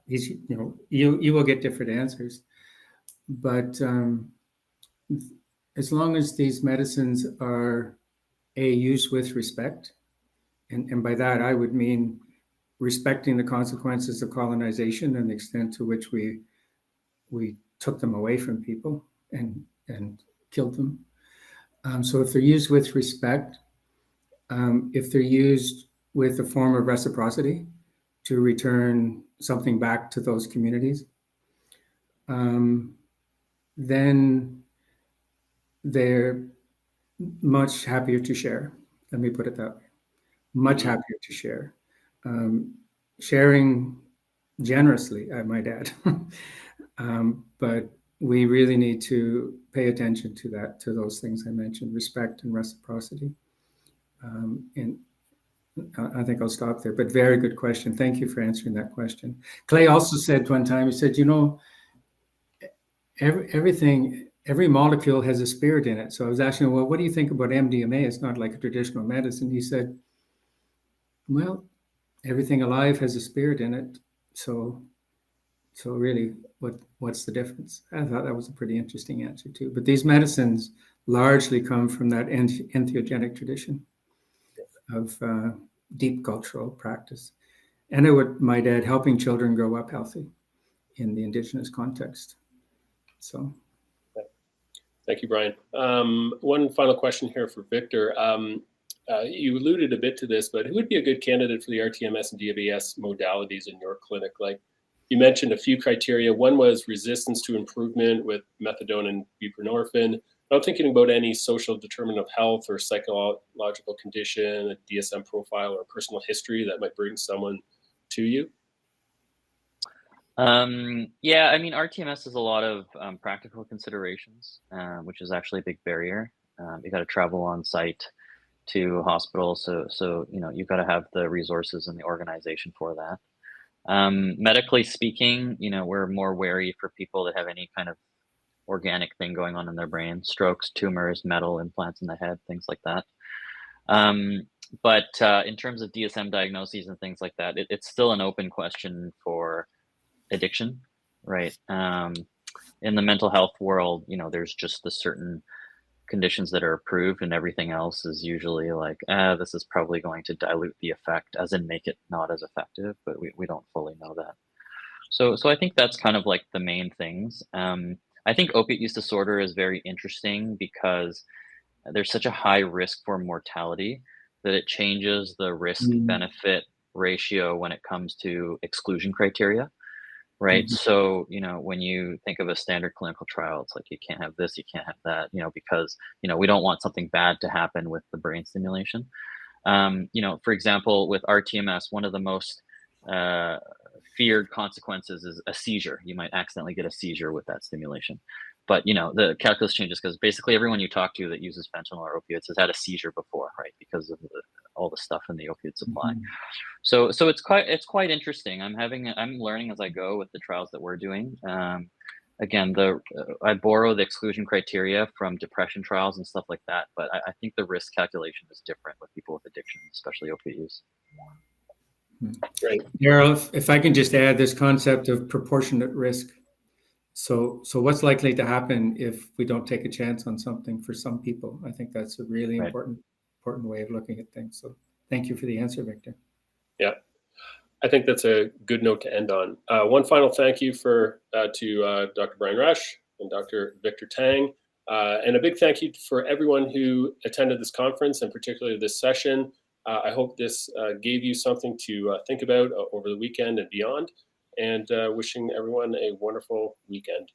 you will get different answers, but as long as these medicines are used with respect, and by that I would mean respecting the consequences of colonization and the extent to which we took them away from people and killed them. So if they're used with respect, if they're used with a form of reciprocity to return something back to those communities, then they're much happier to share. Let me put it that way. Much happier to share. Sharing generously, I might add. But we really need to pay attention to that, to those things I mentioned, respect and reciprocity. And I think I'll stop there, but very good question. Thank you for answering that question. Clay also said one time, he said, every molecule has a spirit in it. So I was asking him, well, what do you think about MDMA? It's not like a traditional medicine. He said, well, everything alive has a spirit in it. So really, what's the difference? I thought that was a pretty interesting answer too. But these medicines largely come from that entheogenic tradition of deep cultural practice. And I might add, helping children grow up healthy in the Indigenous context. So. Thank you, Brian. One final question here for Victor. You alluded a bit to this, but who would be a good candidate for the RTMS and DBS modalities in your clinic? Like you mentioned a few criteria. One was resistance to improvement with methadone and buprenorphine. I'm thinking about any social determinant of health or psychological condition, a DSM profile, or personal history that might bring someone to you. Yeah, I mean, RTMS is a lot of practical considerations, which is actually a big barrier. You got to travel on site to hospitals, so you've got to have the resources and the organization for that. Medically speaking, we're more wary for people that have any kind of organic thing going on in their brain, strokes, tumors, metal implants in the head, things like that. But in terms of DSM diagnoses and things like that, it's still an open question for addiction, right? In the mental health world, there's just the certain conditions that are approved, and everything else is usually like, this is probably going to dilute the effect, as in make it not as effective, but we don't fully know that. So I think that's kind of like the main things. I think opiate use disorder is very interesting because there's such a high risk for mortality that it changes the risk benefit ratio when it comes to exclusion criteria. Right. So, when you think of a standard clinical trial, it's like, you can't have this, you can't have that, because, we don't want something bad to happen with the brain stimulation. For example, with RTMS, one of the most feared consequences is a seizure. You might accidentally get a seizure with that stimulation. But, the calculus changes because basically everyone you talk to that uses fentanyl or opioids has had a seizure before, right? Because of all the stuff in the opioid supply. So it's quite interesting. I'm learning as I go with the trials that we're doing. Again, I borrow the exclusion criteria from depression trials and stuff like that, but I think the risk calculation is different with people with addiction, especially opiate use. Great. Daryl, if I can just add this concept of proportionate risk. So what's likely to happen if we don't take a chance on something for some people? I think that's a really important way of looking at things. So thank you for the answer, Victor. Yeah, I think that's a good note to end on. One final thank you to Dr. Brian Rush and Dr. Victor Tang. And a big thank you for everyone who attended this conference, and particularly this session. I hope this gave you something to think about over the weekend and beyond, and wishing everyone a wonderful weekend.